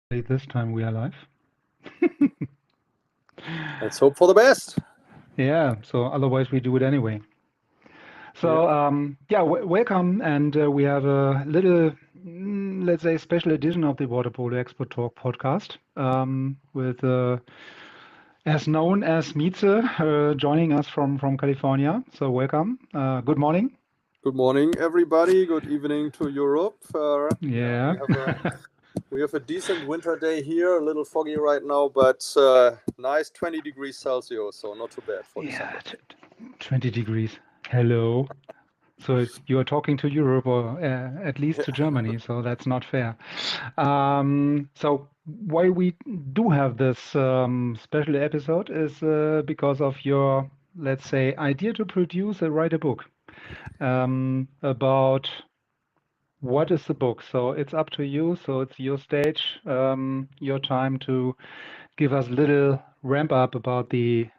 This time we are live. Let's hope for the best. Yeah, so otherwise we do it anyway. Yeah. So, yeah, welcome. And we have a little, let's say, special edition of the Water Polo Expert Talk podcast with, as known as MIZE, joining us from California. So, welcome. Good morning. Good morning, everybody. Good evening to Europe. Yeah, Yeah. we have a decent winter day here. A little foggy right now, but nice 20 degrees Celsius, so not too bad for Yeah, December. 20 degrees. Hello. So you are talking to Europe or at least to Germany, so that's not fair. So why we do have this special episode is because of your, let's say, idea to produce and write a book about what is the book. So it's up to you. So it's your stage, your time to give us a little ramp up about the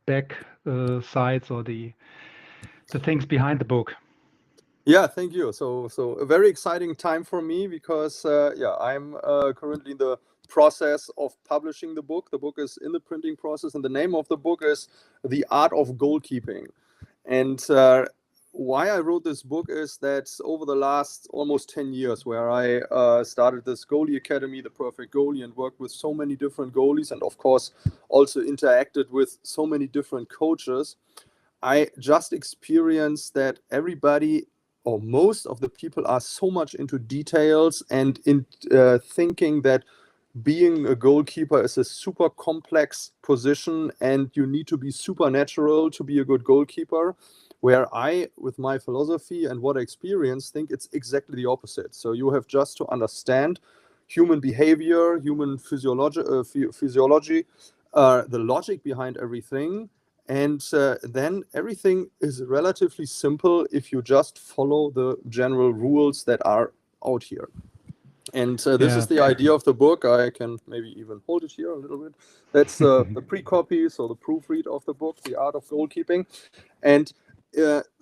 back sides or the things behind the book. Yeah, thank you. So a very exciting time for me because I'm currently in the process of publishing the book. The book is in the printing process, and the name of the book is The Art of Goalkeeping. And why I wrote this book is that over the last almost 10 years, where I started this goalie academy, The Perfect Goalie, and worked with so many different goalies, and of course also interacted with so many different coaches, I just experienced that everybody or most of the people are so much into details and in thinking that being a goalkeeper is a super complex position and you need to be supernatural to be a good goalkeeper. Where I, with my philosophy and what I experience, think it's exactly the opposite. So you have just to understand human behavior, human physiology, the logic behind everything, and then everything is relatively simple if you just follow the general rules that are out here. And this is Yeah. the idea of the book. I can maybe even hold it here a little bit. That's the pre-copy, so the proofread of the book, The Art of Goalkeeping. And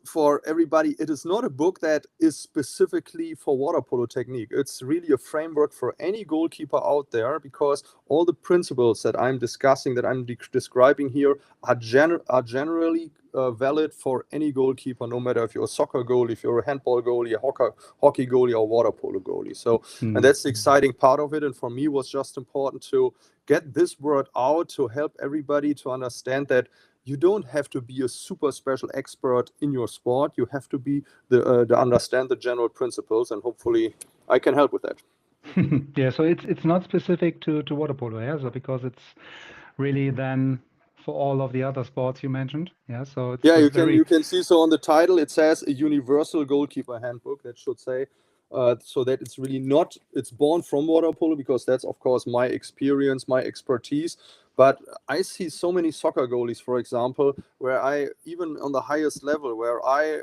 for everybody, it is not a book that is specifically for water polo technique. It's really a framework for any goalkeeper out there because all the principles that I'm discussing, that I'm describing here, are generally valid for any goalkeeper, no matter if you're a soccer goalie, if you're a handball goalie, a hockey goalie, or water polo goalie. So, and that's the exciting part of it. And for me, it was just important to get this word out to help everybody to understand that you don't have to be a super special expert in your sport. You have to be to understand the general principles, and hopefully, I can help with that. Yeah, so it's not specific to water polo, yeah. So because it's really then for all of the other sports you mentioned, yeah. So Yeah, it's you very can see so on the title it says a universal goalkeeper handbook. That should say so that it's really not it's born from water polo because that's of course my experience, my expertise. But I see so many soccer goalies, for example, where I even on the highest level where I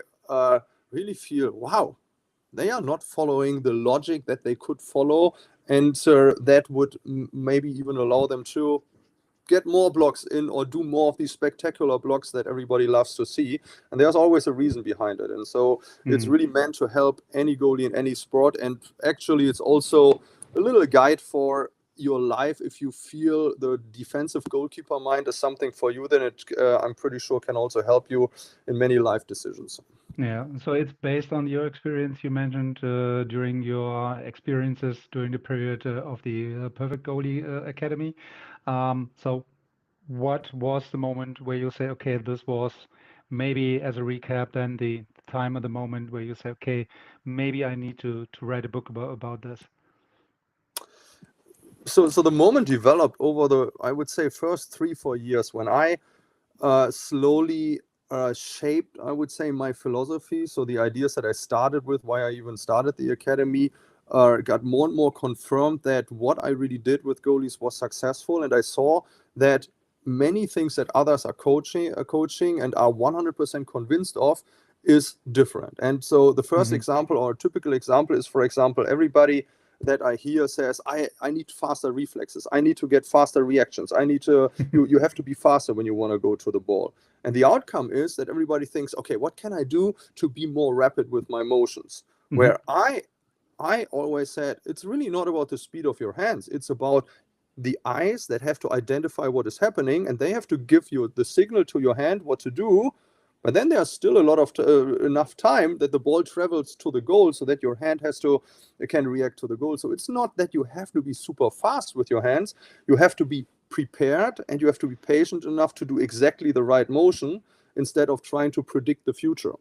really feel wow, they are not following the logic that they could follow, and that would maybe even allow them to get more blocks in or do more of these spectacular blocks that everybody loves to see. And there's always a reason behind it. And so it's mm, really meant to help any goalie in any sport. And actually, it's also a little guide for your life. If you feel the defensive goalkeeper mind is something for you, then it, I'm pretty sure, can also help you in many life decisions. yeah. So it's based on your experience you mentioned during your experiences during the period of the Perfect Goalie Academy. So what was the moment where you say, okay, this was maybe as a recap, then the time of the moment where you say, okay, maybe I need to write a book about this. So the moment developed over the, I would say, first 3 4 years when I slowly shaped, I would say, my philosophy. So the ideas that I started with, why I even started the academy, got more and more confirmed that what I really did with goalies was successful, and I saw that many things that others are coaching and are 100% convinced of is different. And so the first Hmm. example or typical example is, for example, everybody that I hear says, I need faster reflexes. I need to get faster reactions. I need to, you have to be faster when you want to go to the ball. And the outcome is that everybody thinks, okay, what can I do to be more rapid with my motions? Hmm. Where I always said, it's really not about the speed of your hands. It's about the eyes that have to identify what is happening, and they have to give you the signal to your hand what to do. But then there's still a lot of enough time that the ball travels to the goal, so that your hand can react to the goal. So it's not that you have to be super fast with your hands. You have to be prepared, and you have to be patient enough to do exactly the right motion instead of trying to predict the future.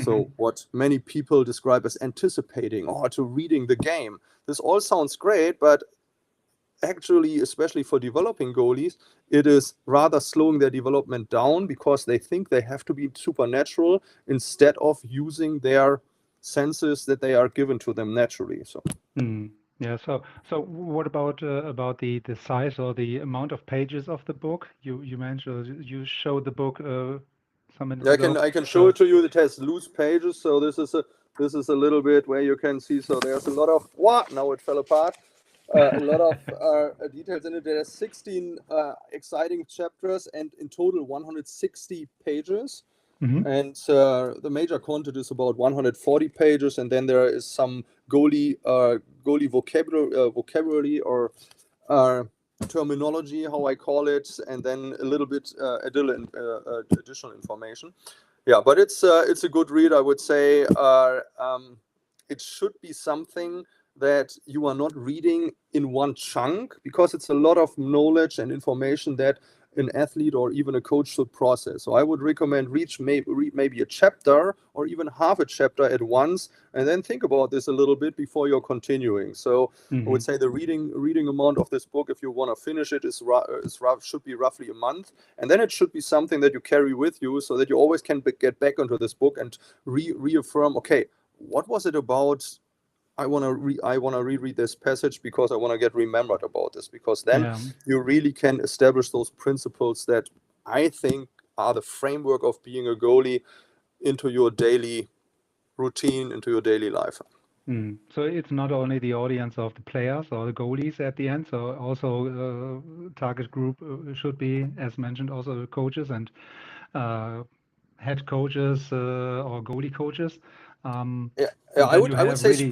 So what many people describe as anticipating or to reading the game. This all sounds great, but actually, especially for developing goalies, it is rather slowing their development down because they think they have to be supernatural instead of using their senses that they are given to them naturally. So Yeah. So what about the size or the amount of pages of the book? You mentioned you showed the book some minutes ago. I can show So it to you. It has loose pages. So this is a little bit where you can see. So there's a lot of what now it fell apart. A lot of details in it. There are 16 exciting chapters and in total 160 pages. And the major content is about 140 pages, and then there is some goalie vocabulary or terminology, how I call it, and then a little bit additional information. Yeah, but it's a good read, I would say. It should be something that you are not reading in one chunk, because it's a lot of knowledge and information that an athlete or even a coach should process. So I would recommend read maybe a chapter or even half a chapter at once, and then think about this a little bit before you're continuing. So I would say the reading amount of this book, if you want to finish it, should be roughly a month, and then it should be something that you carry with you, so that you always can get back into this book and reaffirm, okay, what was it about? I want to reread this passage because I want to get remembered about this, because then you really can establish those principles that I think are the framework of being a goalie into your daily routine, into your daily life. So it's not only the audience of the players or the goalies at the end, so also target group should be, as mentioned, also the coaches and head coaches or goalie coaches. So then you have really,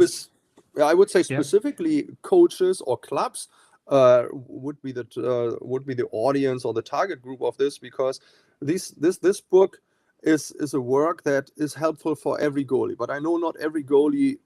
I would say yeah. specifically coaches or clubs would be the audience or the target group of this, because this book is a work that is helpful for every goalie. But I know not every goalie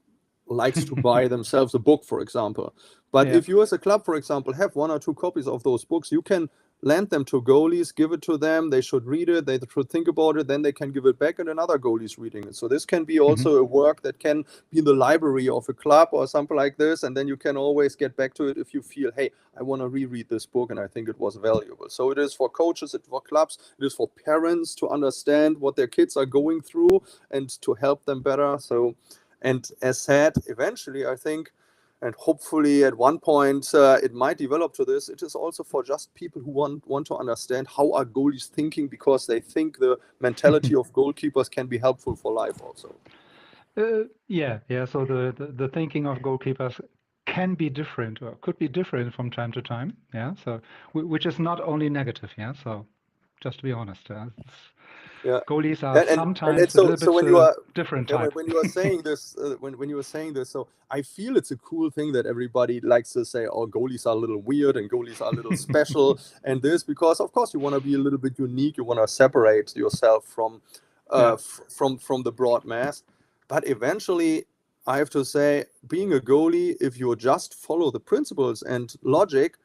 likes to buy themselves a book, for example. But if you as a club, for example, have 1 or 2 copies of those books, you can lend them to goalies, give it to them, they should read it, they should think about it, then they can give it back, and another goalie's reading it. So this can be also a work that can be in the library of a club or something like this, and then you can always get back to it if you feel, hey, I want to reread this book and I think it was valuable. So it is for coaches, it's for clubs, it is for parents to understand what their kids are going through and to help them better. So, and as said, eventually, I think, and hopefully at one point it might develop to this, it is also for just people who want to understand how are goalies thinking, because they think the mentality of goalkeepers can be helpful for life also. Yeah. So the thinking of goalkeepers can be different or could be different from time to time. Yeah. So which is not only negative. Yeah. So just to be honest, goalies are sometimes a So little when bit you are different type. when you are saying this, when you are saying this, so I feel it's a cool thing that everybody likes to say, oh, goalies are a little weird and goalies are a little special, and this, because of course you want to be a little bit unique, you want to separate yourself from from the broad mass. But eventually, I have to say, being a goalie, if you just follow the principles and logic,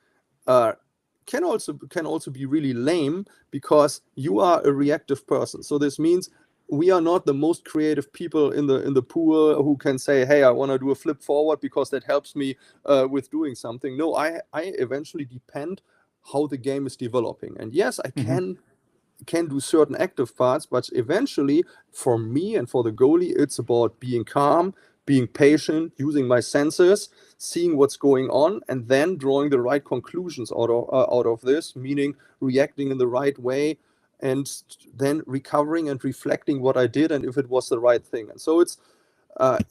can also be really lame, because you are a reactive person. So this means we are not the most creative people in the pool who can say, hey, I want to do a flip forward because that helps me with doing something. No, I eventually depend how the game is developing. And yes, I can do certain active parts, but eventually for me and for the goalie, it's about being calm, being patient, using my senses, seeing what's going on, and then drawing the right conclusions out of this, meaning reacting in the right way, and then recovering and reflecting what I did and if it was the right thing. And so it's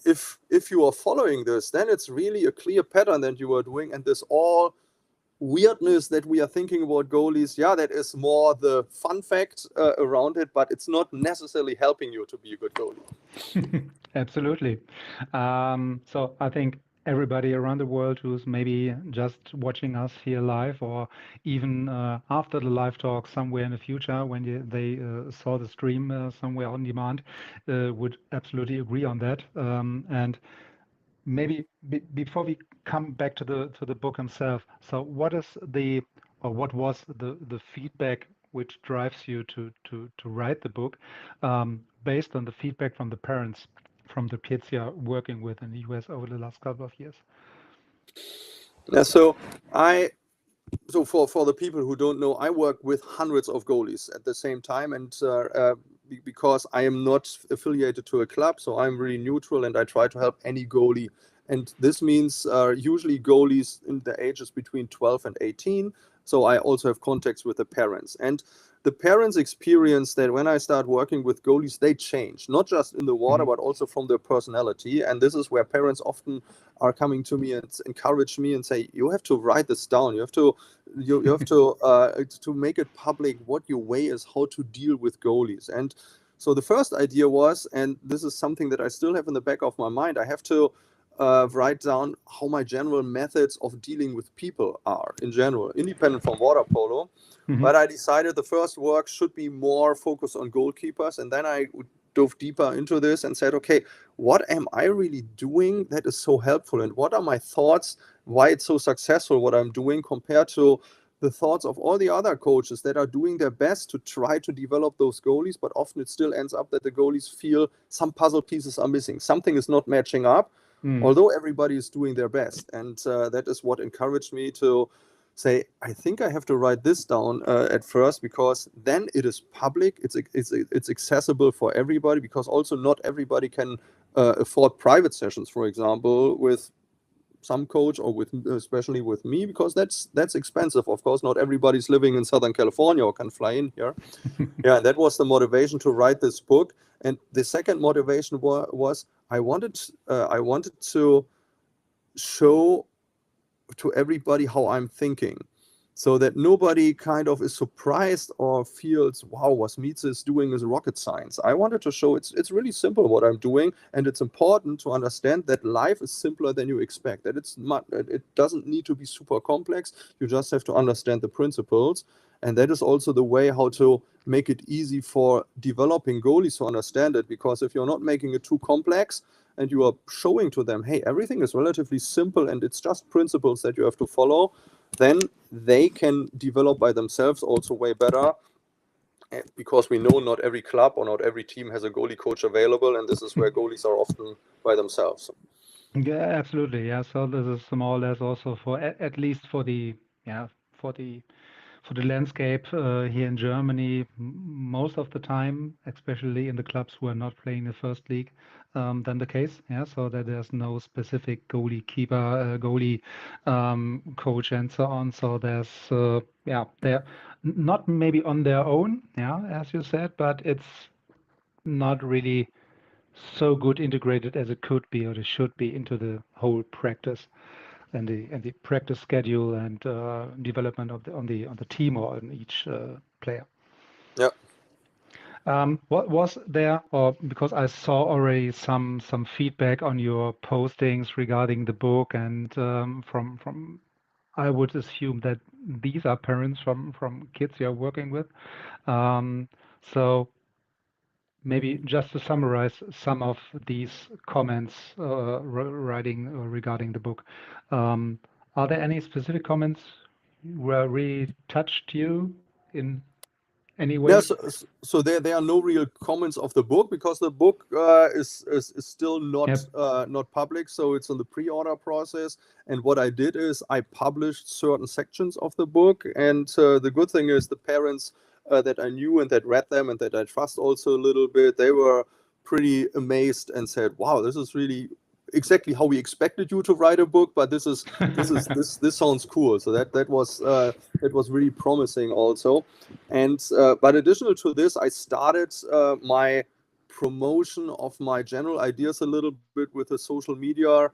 if you are following this, then it's really a clear pattern that you are doing, and this all weirdness that we are thinking about goalies, that is more the fun fact around it, but it's not necessarily helping you to be a good goalie. Absolutely. So I think everybody around the world who's maybe just watching us here live or even after the live talk somewhere in the future when they saw the stream somewhere on demand would absolutely agree on that. And maybe before we come back to the book himself, so what is the or what was the feedback which drives you to write the book, based on the feedback from the parents, from the kids you're working with in the US over the last couple of years? Yeah, so I for the people who don't know, I work with hundreds of goalies at the same time, and because I am not affiliated to a club, so I'm really neutral, and I try to help any goalie. And this means usually goalies in the ages between 12 and 18. So I also have contacts with the parents, and the parents experience that when I start working with goalies, they change, not just in the water, Mhm. but also from their personality. And this is where parents often are coming to me and encourage me and say, you have to write this down. You have to make it public what your way is, how to deal with goalies. And so the first idea was, and this is something that I still have in the back of my mind, I have to write down how my general methods of dealing with people are in general, independent from water polo. Mhm. But I decided the first work should be more focused on goalkeepers, and then I dove deeper into this and said, okay, what am I really doing that is so helpful, and what are my thoughts, why it's so successful what I'm doing compared to the thoughts of all the other coaches that are doing their best to try to develop those goalies, but often it still ends up that the goalies feel some puzzle pieces are missing, something is not matching up, Mhm. although everybody is doing their best. And that is what encouraged me to say, I think I have to write this down at first, because then it is public, it's accessible for everybody, because also not everybody can afford private sessions, for example, with some coach, or with especially with me, because that's expensive. Of course, not everybody's living in Southern California or can fly in here. Yeah, that was the motivation to write this book. And the second motivation was I wanted to show to everybody how I'm thinking, so that nobody kind of is surprised or feels, wow, what MIZE is doing is rocket science. I wanted to show it's really simple what I'm doing, and it's important to understand that life is simpler than you expect, that it doesn't need to be super complex. You just have to understand the principles. And that is also the way how to make it easy for developing goalies to understand it, because if you're not making it too complex, and you are showing to them, hey, everything is relatively simple and it's just principles that you have to follow, then they can develop by themselves also way better. Because we know not every club or not every team has a goalie coach available, and this is where goalies are often by themselves. Yeah, absolutely. Yeah. So this is more or less also for at least for the yeah for the for the landscape here in Germany, most of the time, especially in the clubs who are not playing the first league, than the case. Yeah, so that there's no specific goalie keeper, goalie coach, and so on. So there's yeah, they're not maybe on their own, yeah, as you said, but it's not really so good integrated as it could be or it should be into the whole practice and the practice schedule and development of the on the team or on each player. Yeah. What was there, or because I saw already some feedback on your postings regarding the book, and from I would assume that these are parents from kids you're working with. So maybe just to summarize some of these comments writing regarding the book. Um, are there any specific comments where really touched you in any Yeah, way? so there are no real comments of the book, because the book is still not Yep. not public, so it's in the pre-order process. And what I did is I published certain sections of the book, and the good thing is the parents that I knew and that read them and that I trust also a little bit, they were pretty amazed and said, "Wow, this is really exactly how we expected you to write a book, but this sounds cool." So that was really promising also. And but additional to this, I started my promotion of my general ideas a little bit with a social media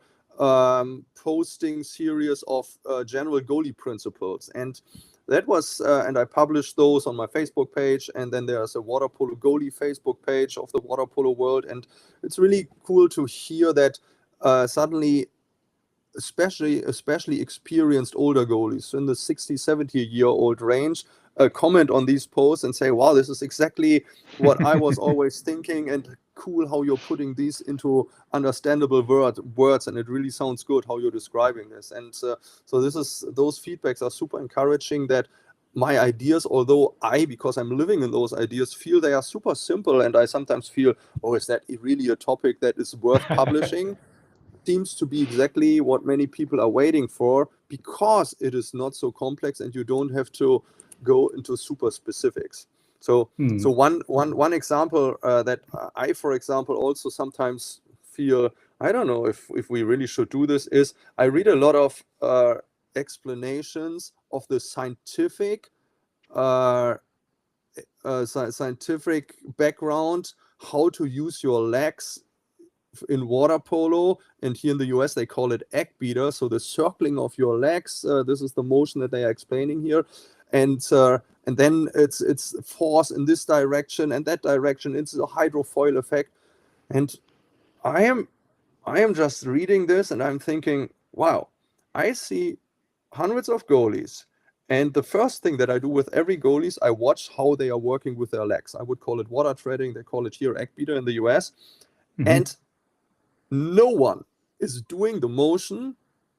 posting series of general goalie principles. And that was, and I published those on my Facebook page, and then there's a water polo goalie Facebook page of the water polo world, and it's really cool to hear that suddenly, especially experienced older goalies in the 60, 70-year-old range, comment on these posts and say, wow, this is exactly what I was always thinking, and cool how you're putting these into understandable words, and it really sounds good how you're describing this. And so those feedbacks are super encouraging, that my ideas, although because I'm living in those ideas, feel they are super simple, and I sometimes feel, oh, is that really a topic that is worth publishing? Seems to be exactly what many people are waiting for, because it is not so complex and you don't have to go into super specifics. So one example that I, for example, also sometimes feel, I don't know if we really should do this, is I read a lot of explanations of the scientific scientific background, how to use your legs in water polo, and here in the US they call it egg beater, so the circling of your legs, this is the motion that they are explaining here, and then it's force in this direction and that direction, it's a hydrofoil effect. And I am just reading this and I'm thinking, wow, I see hundreds of goalies, and the first thing that I do with every goalie is I watch how they are working with their legs. I would call it water treading, they call it here egg beater in the US. And no one is doing the motion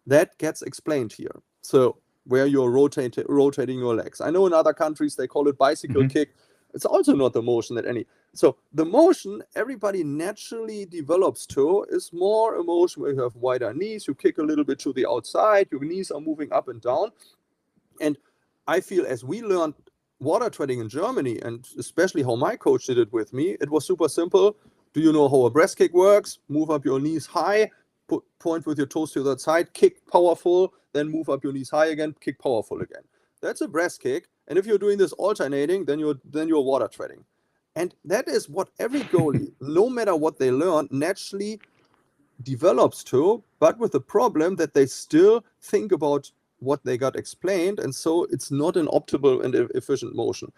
that gets explained here. So where you're rotating your legs. I know in other countries they call it bicycle kick. It's also not the motion that any. So the motion everybody naturally develops to is more a motion where you have wider knees, you kick a little bit to the outside, your knees are moving up and down. And I feel as we learned water treading in Germany, and especially how my coach did it with me, it was super simple. Do you know how a breast kick works? Move up your knees high, point with your toes to the side, kick powerful, then move up your knees high again, kick powerful again. That's a breast kick. And if you're doing this alternating, then you're water treading. And that is what every goalie, no matter what they learn, naturally develops to, but with the problem that they still think about what they got explained, and so it's not an optimal and efficient motion.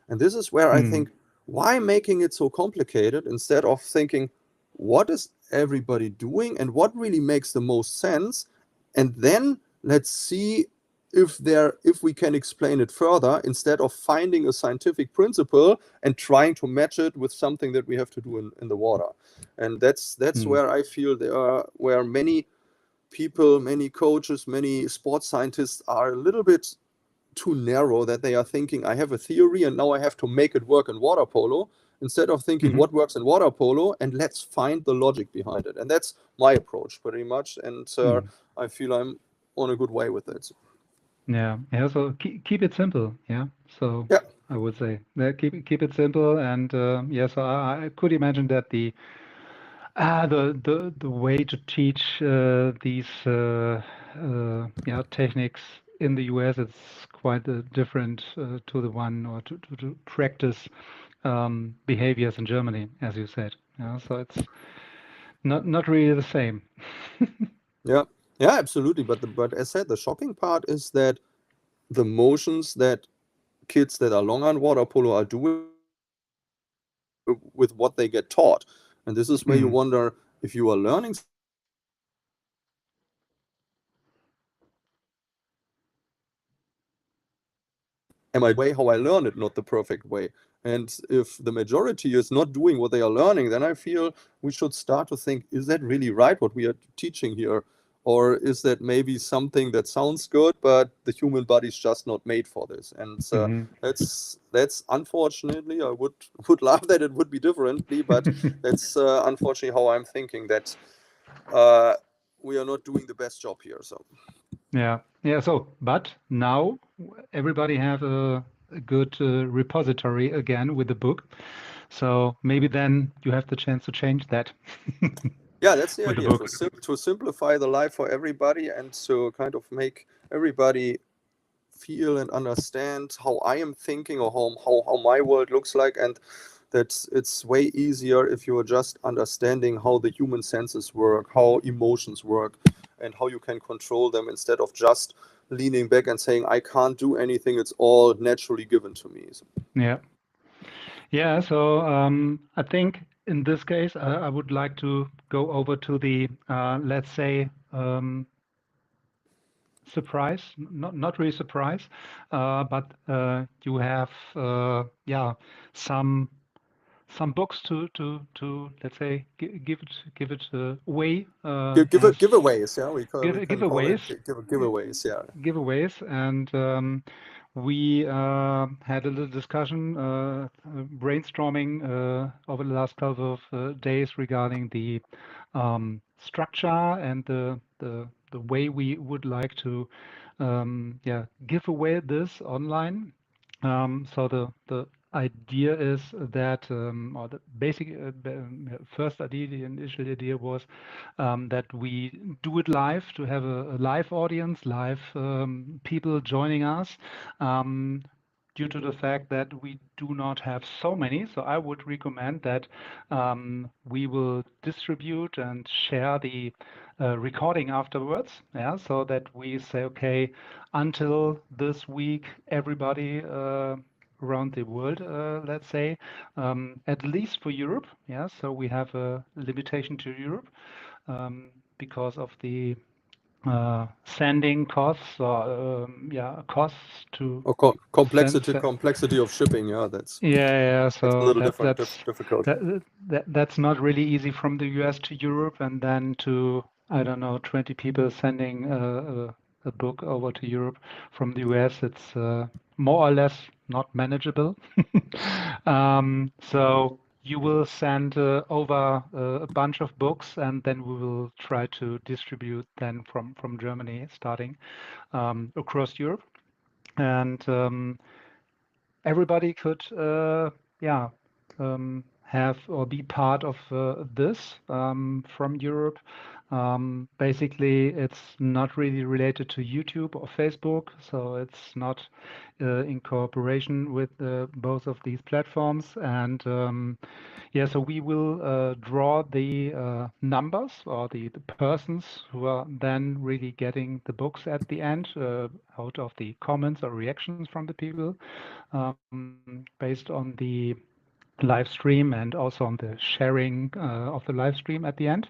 And this is where I think, why making it so complicated instead of thinking, what is everybody doing and what really makes the most sense, and then let's see if we can explain it further, instead of finding a scientific principle and trying to match it with something that we have to do in the water. And that's where I feel where many people, many coaches, many sports scientists are a little bit too narrow, that they are thinking, I have a theory and now I have to make it work in water polo, instead of thinking what works in water polo and let's find the logic behind it. And that's my approach pretty much. And I feel I'm on a good way with it. Yeah. So keep it simple. Yeah. So Yeah. I would say keep it simple, and yeah. So I could imagine that the way to teach these yeah, techniques in the US, it's quite different to the one, or to practice behaviors in Germany, as you said. Yeah. So it's not really the same. Yeah. Yeah, absolutely. But as said, the shocking part is that the motions that kids that are long on water polo are doing with what they get taught. And this is where you wonder, if you are learning something in water polo, am I doing it the perfect way? And am I doing the way how I learn it, not the perfect way? And if the majority is not doing what they are learning, then I feel we should start to think, is that really right what we are teaching here? Or is that maybe something that sounds good, but the human body is just not made for this? And that's unfortunately, I would love that it would be differently, but that's unfortunately how I'm thinking, that we are not doing the best job here. So Yeah, yeah. So, but now everybody have a good repository again with the book. So maybe then you have the chance to change that yeah, that's the with the idea, book. to simplify the life for everybody, and to kind of make everybody feel and understand how I am thinking, or how my world looks like, and that it's way easier if you're just understanding how the human senses work, how emotions work. and how you can control them instead of just leaning back and saying, I can't do anything, it's all naturally given to me. Yeah. Yeah, so I think in this case, I would like to go over to the, let's say, surprise, not really surprise, but you have, yeah, some books to let's say give it away as Giveaways, yeah, we can call it giveaways. giveaways, yeah. Giveaways, and we had a little discussion, brainstorming over the last couple of days regarding the structure and the way we would like to yeah, give away this online. So the idea is that, or the basic first idea, the initial idea was that we do it live to have a live audience, live people joining us. Due to the fact that we do not have so many, so I would recommend that we will distribute and share the recording afterwards. Yeah, so that we say, okay, until this week, everybody around the world, let's say, at least for Europe. Yeah, so we have a limitation to Europe because of the sending costs or yeah, costs to Or send. complexity of shipping, yeah, that's Yeah, makes a so little different difficult. that's not really easy from the US to Europe, and then to, I don't know, 20 people sending a book over to Europe from the US. It's more or less not manageable. So you will send over a bunch of books, and then we will try to distribute then from Germany, starting across Europe. And everybody could, yeah, have or be part of this from Europe. Basically, it's not really related to YouTube or Facebook, so it's not in cooperation with both of these platforms. And yeah, so we will draw the numbers or the persons who are then really getting the books at the end out of the comments or reactions from the people, based on the live stream and also on the sharing of the live stream at the end.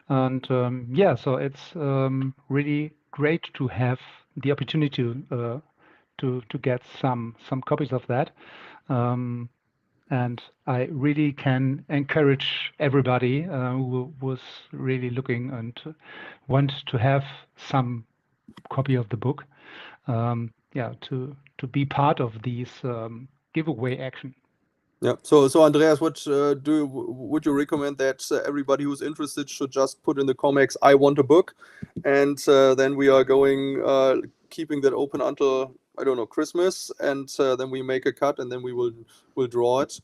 And yeah, so it's really great to have the opportunity to get some copies of that. And I really can encourage everybody who was really looking and want to have some copy of the book, yeah, to be part of these giveaway action. Yeah. So Andreas, what would you recommend that everybody who's interested should just put in the comics, I want a book, and then we are going keeping that open until, I don't know, Christmas, and then we make a cut, and then we will draw it.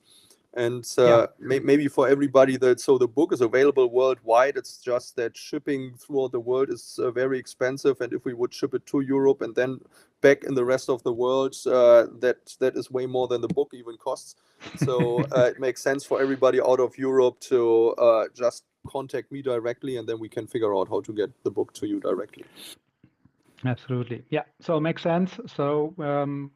And Yeah. maybe for everybody that, so the book is available worldwide. It's just that shipping throughout the world is very expensive, and if we would ship it to Europe and then back in the rest of the world, that is way more than the book even costs. So it makes sense for everybody out of Europe to just contact me directly, and then we can figure out how to get the book to you directly. Absolutely. Yeah. So it makes sense. So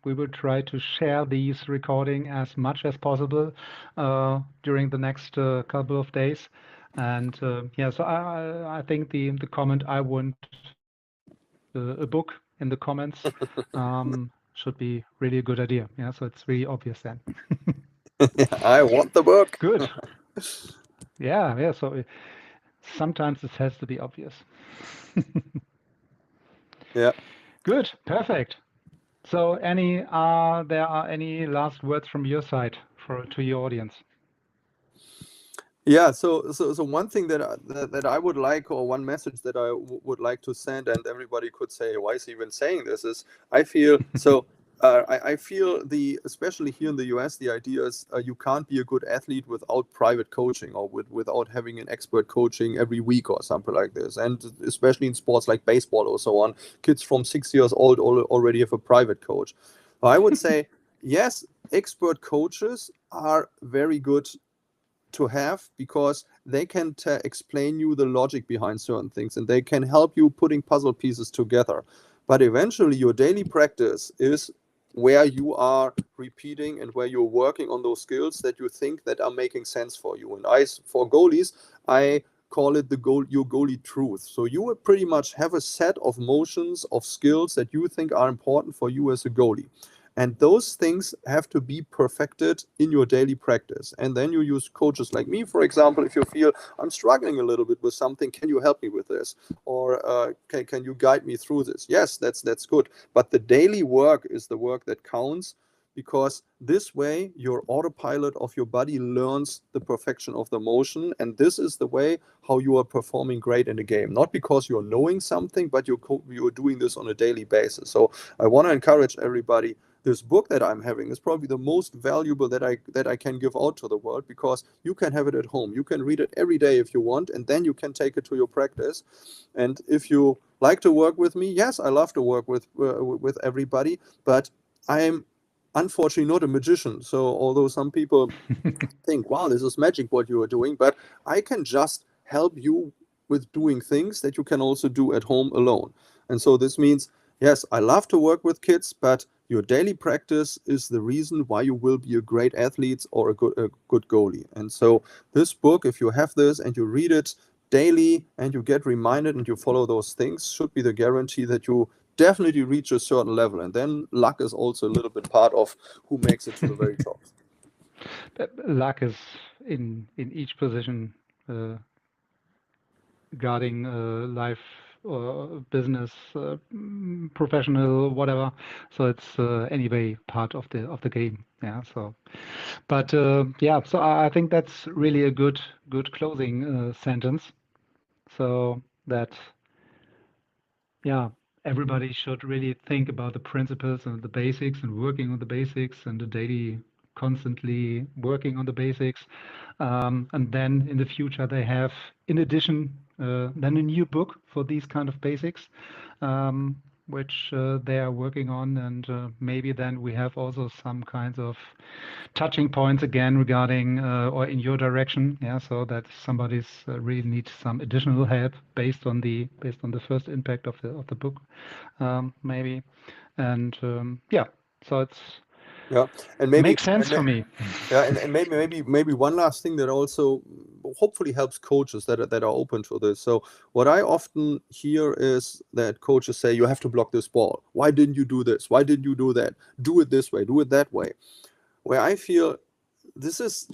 we will try to share these recording as much as possible during the next couple of days. And yeah, so I think the comment, I want a book, in the comments should be really a good idea. Yeah. So it's really obvious then. I want the book. Good. Yeah. So sometimes it has to be obvious. Yeah. Good. Perfect. So there are any last words from your side to your audience? Yeah, so one thing that I would like, or one message that I would like to send, and everybody could say, why is he even saying this, is I feel so. I feel especially here in the US, the idea is you can't be a good athlete without private coaching, or without having an expert coaching every week or something like this. And especially in sports like baseball or so on, kids from 6 years old already have a private coach. I would say, yes, expert coaches are very good to have, because they can explain you the logic behind certain things, and they can help you putting puzzle pieces together. But eventually your daily practice is where you are repeating and where you're working on those skills that you think that are making sense for you. And for goalies, I call it your goalie truth. So you will pretty much have a set of motions, of skills that you think are important for you as a goalie. And those things have to be perfected in your daily practice. And then you use coaches like me, for example, if you feel I'm struggling a little bit with something, can you help me with this? Or can you guide me through this? Yes, that's good. But the daily work is the work that counts, because this way your autopilot of your body learns the perfection of the motion. And this is the way how you are performing great in a game. Not because you're knowing something, but you're doing this on a daily basis. So I want to encourage everybody. This book that I'm having is probably the most valuable that I can give out to the world, because you can have it at home. You can read it every day if you want, and then you can take it to your practice. And if you like to work with me, yes, I love to work with everybody, but I am unfortunately not a magician. So although some people think, wow, this is magic what you are doing, but I can just help you with doing things that you can also do at home alone. And so this means, yes, I love to work with kids, but your daily practice is the reason why you will be a great athlete or a good goalie. And so this book, if you have this and you read it daily and you get reminded and you follow those things, should be the guarantee that you definitely reach a certain level. And then luck is also a little bit part of who makes it to the very top. Luck is in each position, regarding life or business, professional, whatever. So it's anyway part of the game. Yeah. So, but yeah. So I think that's really a good closing sentence. So that, yeah, everybody should really think about the principles and the basics and working on the basics and the daily constantly working on the basics. And then in the future, they have, in addition, then a new book for these kind of basics, which they are working on. And maybe then we have also some kinds of touching points again regarding or in your direction. Yeah, so that somebody's really needs some additional help based on the first impact of the book, maybe. And yeah, so it's Yeah, and maybe makes sense for me. yeah, and maybe one last thing that also hopefully helps coaches that are open to this. So what I often hear is that coaches say, you have to block this ball. Why didn't you do this? Why didn't you do that? Do it this way, do it that way. Where I feel this is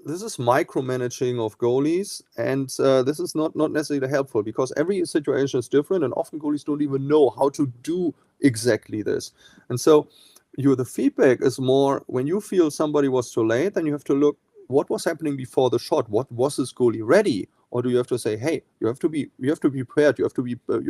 micromanaging of goalies, and this is not necessarily helpful, because every situation is different, and often goalies don't even know how to do exactly this. And so the feedback is more when you feel somebody was too late, then you have to look what was happening before the shot. What was this goalie ready? Or do you have to say, hey, you have to be prepared, you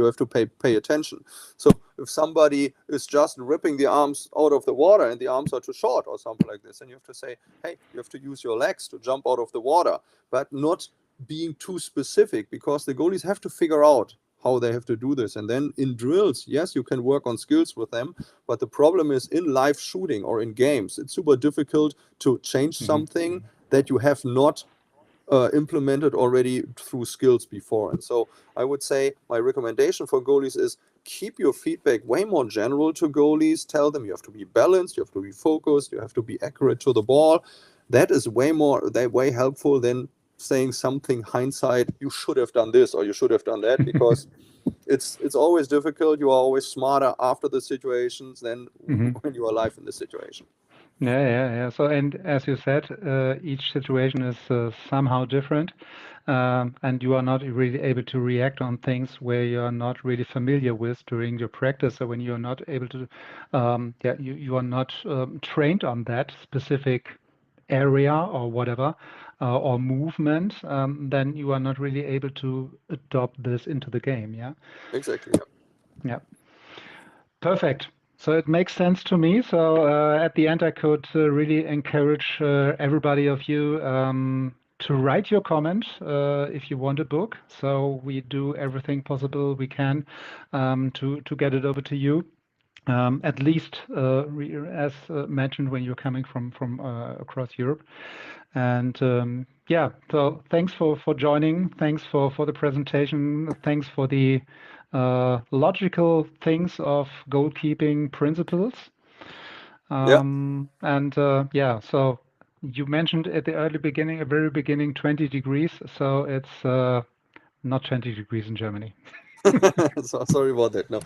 have to pay attention. So if somebody is just ripping the arms out of the water and the arms are too short or something like this, and you have to say, hey, you have to use your legs to jump out of the water, but not being too specific, because the goalies have to figure out how they have to do this. And then in drills, yes, you can work on skills with them, but the problem is in live shooting or in games, it's super difficult to change something that you have not implemented already through skills before. And so I would say my recommendation for goalies is keep your feedback way more general to goalies. Tell them you have to be balanced, you have to be focused, you have to be accurate to the ball. That is way helpful than saying something hindsight, you should have done this or you should have done that, because it's always difficult. You are always smarter after the situations than when you are live in the situation. Yeah. So, and as you said, each situation is somehow different, and you are not really able to react on things where you are not really familiar with during your practice. So when you are not able to, you are not trained on that specific area or whatever, or movement, then you are not really able to adopt this into the game. Yeah. Exactly. Yeah. Perfect. So it makes sense to me. So at the end, I could really encourage everybody of you to write your comment if you want a book. So we do everything possible we can to get it over to you. at least as mentioned when you're coming from across Europe. And yeah, so thanks for joining. Thanks for the presentation. Thanks for the logical things of goalkeeping principles. Yeah. And yeah, so you mentioned at the very beginning, 20 degrees. So it's not 20 degrees in Germany. So sorry about that. No,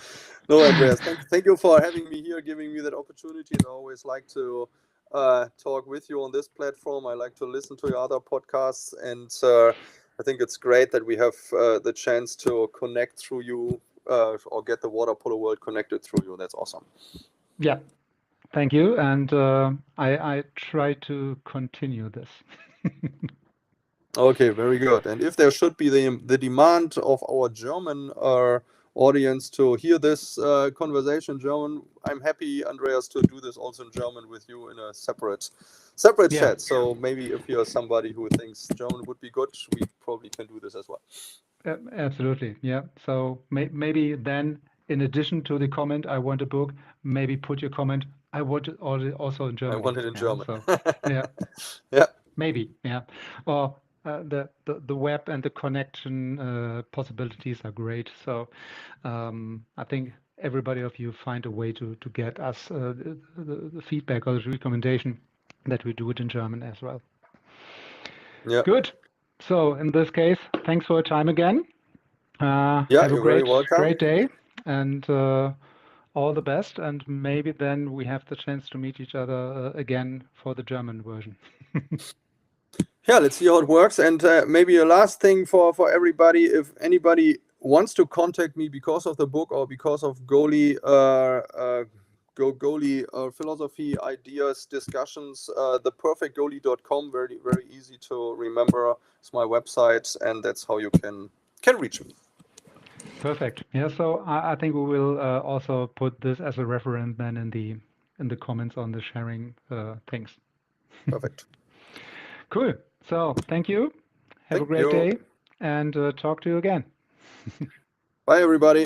Andreas. Thank you for having me here, giving me that opportunity. And I always like to talk with you on this platform. I like to listen to your other podcasts, and I think it's great that we have the chance to connect through you, or get the water polo world connected through you. That's awesome. Yeah, thank you. And I try to continue this. Okay, very good. And if there should be the demand of our German audience to hear this conversation in German, I'm happy, Andreas, to do this also in German with you in a separate Yeah, chat. So maybe if you're somebody who thinks German would be good, we probably can do this as well. absolutely. Yeah. So maybe then, in addition to the comment, I want a book, maybe put your comment, I want it also in I German. want it in Yeah. German. So yeah, Yeah. maybe. Yeah. Or the web and the connection possibilities are great. So I think everybody of you find a way to get us the feedback or the recommendation that we do it in German as well. Yeah. Good. So in this case, thanks for your time again. Yeah, Have a you're very welcome. great day, and all the best. And maybe then we have the chance to meet each other again for the German version. Yeah, let's see how it works. And maybe a last thing for everybody: if anybody wants to contact me because of the book or because of goalie philosophy, ideas, discussions, theperfectgoalie.com, very easy to remember. It's my website, and that's how you can reach me. Perfect. Yeah. So I think we will also put this as a reference then in the comments on the sharing things. Perfect. Cool. So thank you. Have a Thank great you. day, and talk to you again. Bye, everybody.